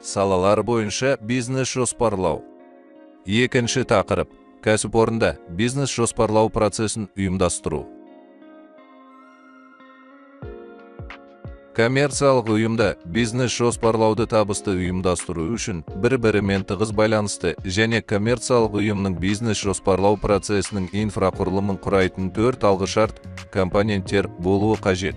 салалар бойынша бизнес жоспарлау. Екінші тақырып: кәсіпорында бизнес жоспарлау процесін ұйымдастыру. Коммерциялық ұйымда бизнес жоспарлауды табысты ұйымдастыру үшін бір-бірімен тығыз байланысты және коммерциялық ұйымның бизнес жоспарлау процесінің инфрақұрылымын құрайтын 4 алғышарт компоненттер болуы қажет.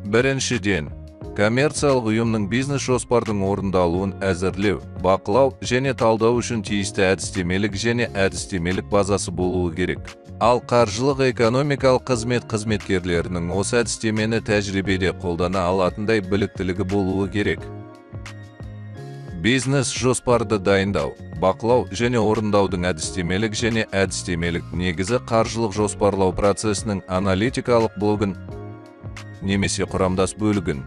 Біріншіден, коммерциялық ұйымның бизнес жоспардың орындалуын әзірлеу, бақылау және талдау үшін тиісті әдістемелік және әдістемелік базасы болуы керек. Ал қаржылық экономикалық қызмет қызметкерлерінің осы әдістемені тәжірибеде қолдана алатындай біліктілігі болуы керек. Бизнес жоспарды дайындау, бақылау және орындаудың әдістемелік және әдістемелік негізі қаржылық жоспарлау процесінің аналитикалық блогын немесе құрамдас бөлігін.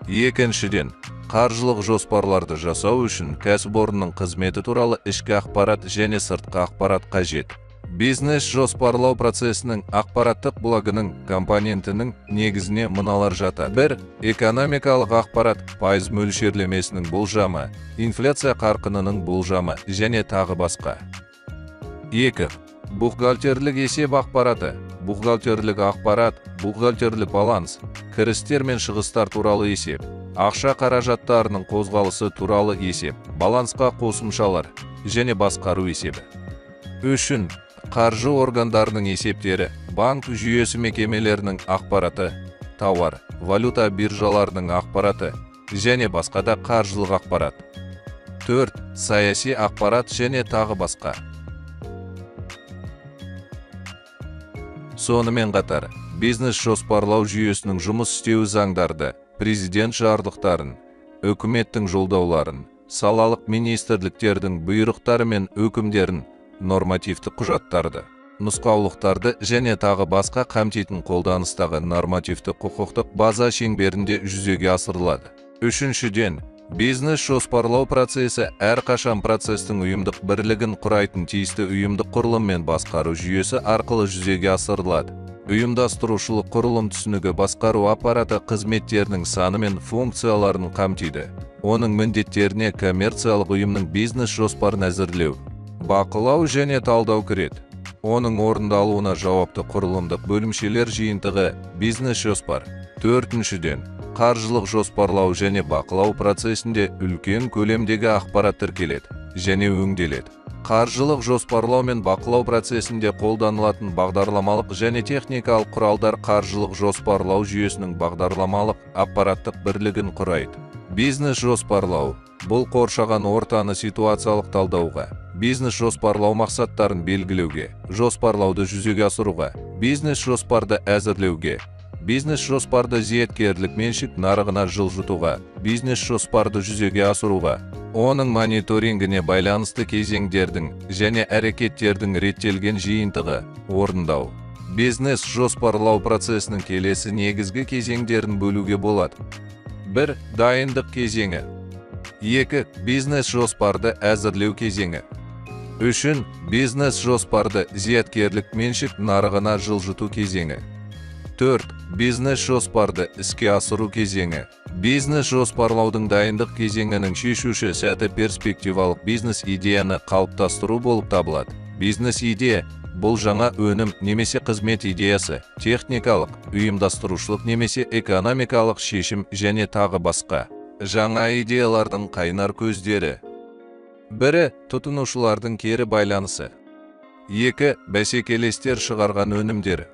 Екіншіден, қаржылық жоспарларды жасау үшін кәсіпорынның қызметі туралы ішкі ақпарат және сыртқы ақпарат қажет. Бизнес жоспарлау процесінің ақпараттық блогының компонентінің негізіне мыналар жатады. 1. Экономикалық ақпарат, пайыз мөлшерлемесінің болжамы, инфляция қарқынының болжамы және тағы басқа. 2. Бухгалтерлік есеп ақпараты, бухгалтерлік ақпарат, бухгалтерлік баланс, кірістер мен шығыстар туралы есеп, ақша қаражаттарының қозғалысы туралы есеп, балансқа қосымшалар және басқару есебі. 3. Қаржы органдарының есептері, банк жүйесі мекемелерінің ақпараты, тауар, валюта биржаларының ақпараты және басқа да қаржылық ақпарат. 4. Саяси ақпарат және тағы басқа. Сонымен қатар, бизнес жоспарлау жүйесінің жұмыс істеуі заңдарды, президент жарлықтарын, үкіметтің жолдауларын, салалық министрліктердің бұйрықтары мен өкімдерін, нормативті құжаттарды, нұсқаулықтарды және тағы басқа қамтитын қолданыстағы нормативті құқықтық база шеңберінде жүзеге асырылады. Үшіншіден, бизнес жоспарлау процесі әрқашан процестің ұйымдық бірлігін құрайтын тиісті ұйымдық құрылым мен басқару жүйесі арқылы жүзеге асырылады. Ұйымдастырушылық құрылым түсінігі басқару аппараты қызметтерінің саны мен функцияларын қамтиды. Оның міндеттеріне коммерциялық ұйымның бизнес жоспарын әзірлеу, бақылау және талдау кіреді. Оның орындалуына жауапты құрылымдық бөлімшелер жиынтығы бизнес жоспар. Төртіншіден, қаржылық жоспарлау және бақылау процесінде үлкен көлемдегі ақпарат тіркеледі және өңделеді. Қаржылық жоспарлау мен бақылау процесінде қолданылатын бағдарламалық және техникалық құралдар қаржылық жоспарлау жүйесінің бағдарламалық аппараттық бірлігін құрайды. Бизнес жоспарлау бұл қоршаған ортаны ситуациялық талдауға, бизнес жоспарлау мақсаттарын белгілеуге, жоспарлауды жүзеге асыруға, бизнес жоспарды әзірлеуге, бизнес жоспарды зияткерлік меншік нарығына жылжытуға, бизнес жоспарды жүзеге асыруға, оның мониторингіне байланысты кезеңдердің және әрекеттердің реттелген жиынтығы, орындау. Бизнес жоспарлау процесінің келесі негізгі кезеңдерін бөлуге болады. 1. Дайындық кезеңі. 2. Бизнес жоспарды әзірлеу кезеңі. 3. Бизнес жоспарды зияткерлік меншік нарығына жылжыту кезеңі. 4. Бизнес жоспарды іске асыру кезеңі. Бизнес жоспарлаудың дайындық кезеңінің шешуші сәті перспективалық бизнес идеяны қалыптастыру болып табылады. Бизнес идея бұл жаңа өнім немесе қызмет идеясы, техникалық, ұйымдастырушылық немесе экономикалық шешім және тағы басқа. Жаңа идеялардың қайнар көздері. 1. Тұтынушылардың кері байланысы. 2. Бәсекелестер шығарған өнімдері.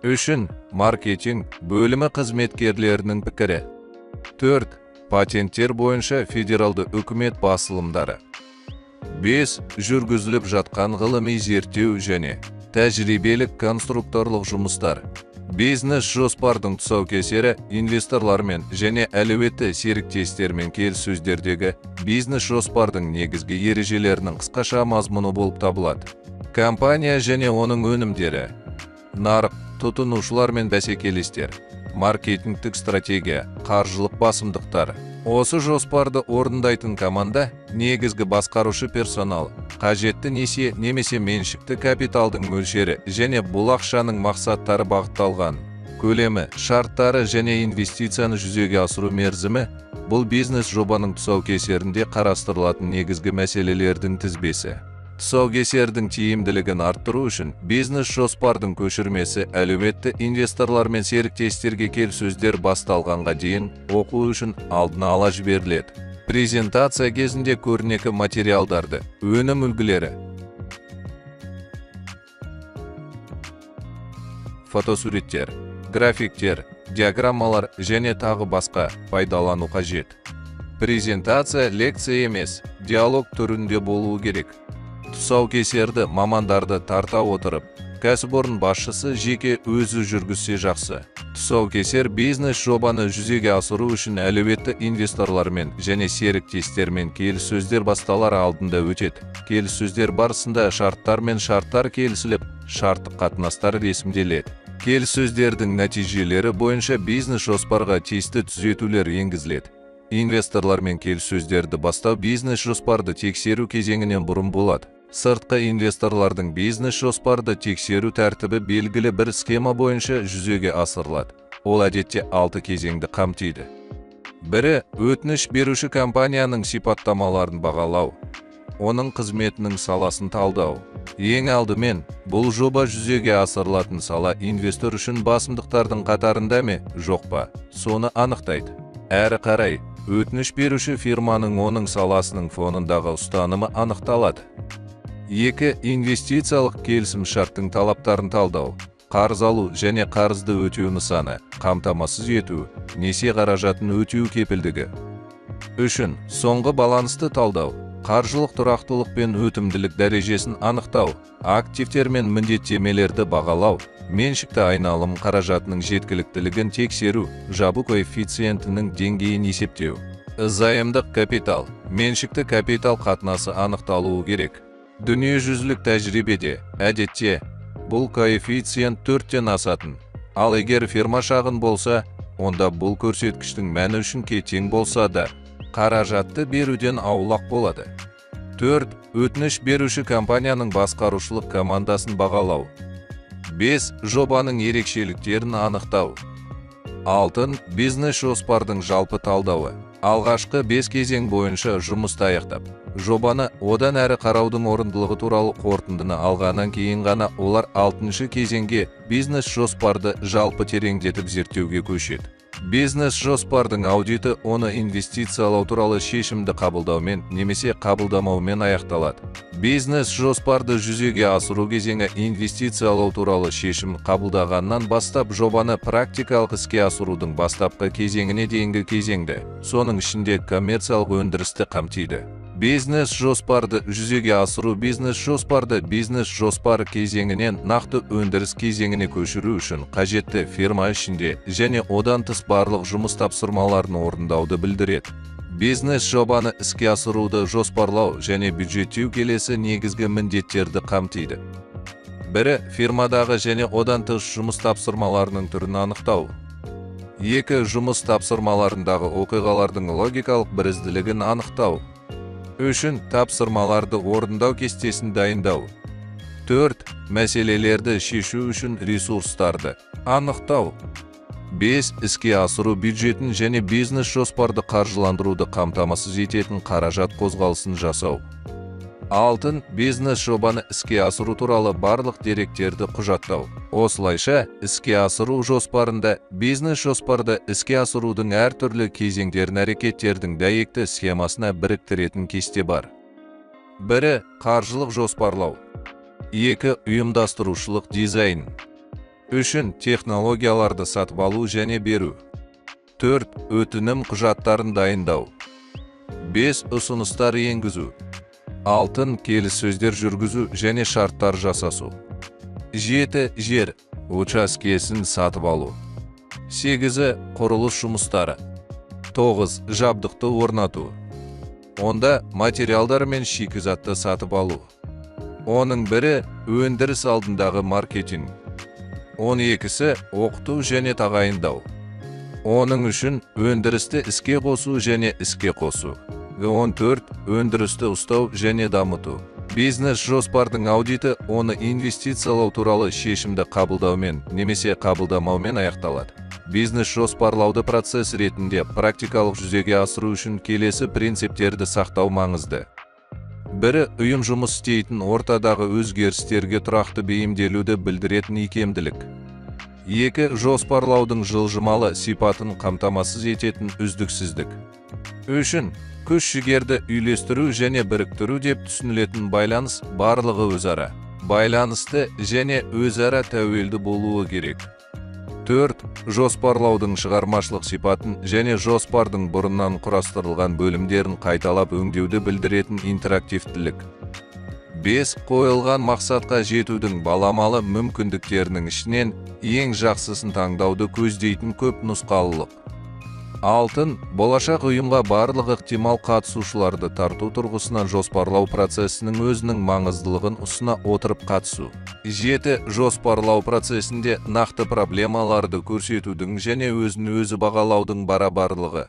3. Маркетинг бөлімі қызметкерлерінің пікірі. 4. Патенттер бойынша федералды үкімет басылымдары. 5. Жүргізіліп жатқан ғылыми зерттеу және тәжірибелік конструкторлық жұмыстар. Бизнес жоспардың тұсаукесері инвесторлармен және әлеуетті серіктестермен келіссөздердегі бизнес жоспардың негізгі ережелерінің қысқаша мазмұны болып табылады. Компания және оның өнімдері. Нарық, тұтынушылар мен бәсекелестер. Маркетингтік стратегия, қаржылық басымдықтар. Осы жоспарды орындайтын команда, негізгі басқарушы персонал, қажетті несие немесе меншікті капиталдың мөлшері және бұл ақшаның мақсаттары бағытталған. Көлемі, шарттары және инвестицияны жүзеге асыру мерзімі бұл бизнес жобаның тұсаукесерінде қарастырылатын негізгі мәселелердің тізбесі. Тұсаукесердің тиімділігін арттыру үшін бизнес жоспардың көшірмесі әлеуетті инвесторлар мен серіктестерге келіссөздер басталғанға дейін оқу үшін алдын ала жіберіледі. Презентация кезінде көрнекі материалдарды, өнім үлгілері, фотосуреттер, графиктер, диаграммалар және тағы басқа пайдалану қажет. Презентация лекция емес, диалог түрінде болуы керек. Тұсаукесерді мамандарды тарта отырып, кәсіпорын басшысы жеке өзі жүргізсе жақсы. Тұсаукесер бизнес жобаны жүзеге асыру үшін әлеуетті инвесторлармен және серіктестермен келіссөздер басталар алдында өтеді. Келіссөздер барысында шарттар келісіліп, шарттық қатынастар ресімделеді. Келіссөздердің нәтижелері бойынша бизнес жоспарға тиісті түзетулер енгізіледі. Инвесторлармен келіссөздерді бастау бизнес жоспарды тексеру кезеңінен бұрын болады. Сыртқы инвесторлардың бизнес жоспарды тексеру тәртібі белгілі бір схема бойынша жүзеге асырылады. Ол әдетте 6 кезеңді қамтиды. Бірі, өтініш беруші компанияның сипаттамаларын бағалау, оның қызметінің саласын талдау. Ең алдымен, бұл жоба жүзеге асырылатын сала инвестор үшін басымдықтардың қатарында ме, жоқ па, соны анықтайды. Әрі қарай, өтініш беруші фирманың оның саласының фонындағы ұстанымы анықталады. 2. Инвестициялық келісім шарттың талаптарын талдау, қарыз алу және қарызды өтеу нысаны, қамтамасыз ету, несие қаражатын өтеу кепілдігі. 3. Соңғы балансты талдау, қаржылық тұрақтылық пен өтімділік дәрежесін анықтау, активтер мен міндеттемелерді бағалау, меншікті айналым қаражатының жеткіліктілігін тексеру, жабу коэффициентінің деңгейін есептеу. Заемдық капитал, меншікті капитал қатынасы анықталуы керек. Дүниежүзілік тәжірибеде, әдетте, бұл коэффициент 4-тен асатын. Ал егер фирма шағын болса, онда бұл көрсеткіштің мәні үшін тең болса да, қаражатты беруден аулақ болады. 4. Өтініш беруші компанияның басқарушылық командасын бағалау. 5. Жобаның ерекшеліктерін анықтау. 6. Бизнес жоспардың жалпы талдауы. Алғашқы 5 кезең бойынша жұмысты аяқтап, жобаны одан әрі қараудың орындылығы туралы қорытындыны алғаннан кейін ғана олар 6-шы кезеңге бизнес жоспарды жалпы тереңдетіп зерттеуге көшеді. Бизнес жоспардың аудиты оны инвестициялау туралы шешімді қабылдаумен немесе қабылдамаумен аяқталады. Бизнес жоспарды жүзеге асыру кезеңі инвестициялау туралы шешім қабылдағаннан бастап жобаны практикалық іске асырудың бастапқы кезеңіне дейінгі кезеңді, соның ішінде коммерциялық өндірісті қамтиды. Бизнес жоспарды жүзеге асыру бизнес жоспары кезеңінен нақты өндіріс кезеңіне көшіру үшін қажетті фирма ішінде және одан тыс барлық жұмыс тапсырмаларын орындауды білдіреді. Бизнес жобаны іске асыруды жоспарлау және бюджеттеу келесі негізгі міндеттерді қамтиды. Бірі, фирмадағы және одан тыс жұмыс тапсырмаларының түрін анықтау. 2. Жұмыс тапсырмаларындағы оқиғалардың логикалық бірізділігін анықтау. 3. Тапсырмаларды орындау кестесін дайындау. 4. Мәселелерді шешу үшін ресурстарды анықтау. 5. Іске асыру бюджетін және бизнес жоспарды қаржыландыруды қамтамасыз ететін қаражат қозғалысын жасау. 6. Бизнес жобаны іске асыру туралы барлық деректерді құжаттау. Осылайша, іске асыру жоспарында бизнес жоспарды іске асырудың әртүрлі кезеңдерін әрекеттердің дәйекті схемасына біріктіретін кесте бар. 1. Қаржылық жоспарлау. 2. Ұйымдастырушылық дизайн. 3. Технологияларды сатып алу және беру. 4. Өтінім құжаттарын дайындау. 5. Ұсыныстар енгізу. 6. Келіссөздер жүргізу және шарттар жасасу. 7. Жер учаскесін сатып алу. 8. Құрылыс жұмыстары. 9. Жабдықты орнату. 10. Материалдар мен шикізатты сатып алу. Оның бірі өндіріс алдындағы маркетинг. 12. Оқыту және тағайындау. Оның үшін өндірісті іске қосу және іске қосу. 14. Өндірісті ұстау және дамыту. Бизнес жоспардың аудиті оны инвестициялау туралы шешімді қабылдаумен немесе қабылдамаумен аяқталады. Бизнес жоспарлауды процесс ретінде практикалық жүзеге асыру үшін келесі принциптерді сақтау маңызды. Бірі, ұйым жұмыс істейтін ортадағы өзгерістерге тұрақты бейімделуді білдіретін икемділік. 2. Жоспарлаудың жылжымалы сипатын қамтамасыз ететін үздіксіздік. 3. Күш-жігерді үйлестіру және біріктіру деп түсінілетін байланыс барлығы өзара байланысты және өзара тәуелді болуы керек. 4. Жоспарлаудың шығармашылық сипатын және жоспардың бұрыннан құрастырылған бөлімдерін қайталап өңдеуді білдіретін интерактивтілік. 5. Қойылған мақсатқа жетудің баламалы мүмкіндіктерінің ішінен ең жақсысын таңдауды көздейтін көп нұсқалылық. 6. Болашақ ұйымға барлық ықтимал қатысушыларды тарту тұрғысынан жоспарлау процесінің өзінің маңыздылығын ұсына отырып қатысу. 7. Жоспарлау процесінде нақты проблемаларды көрсетудің және өзін-өзі бағалаудың барабарлығы.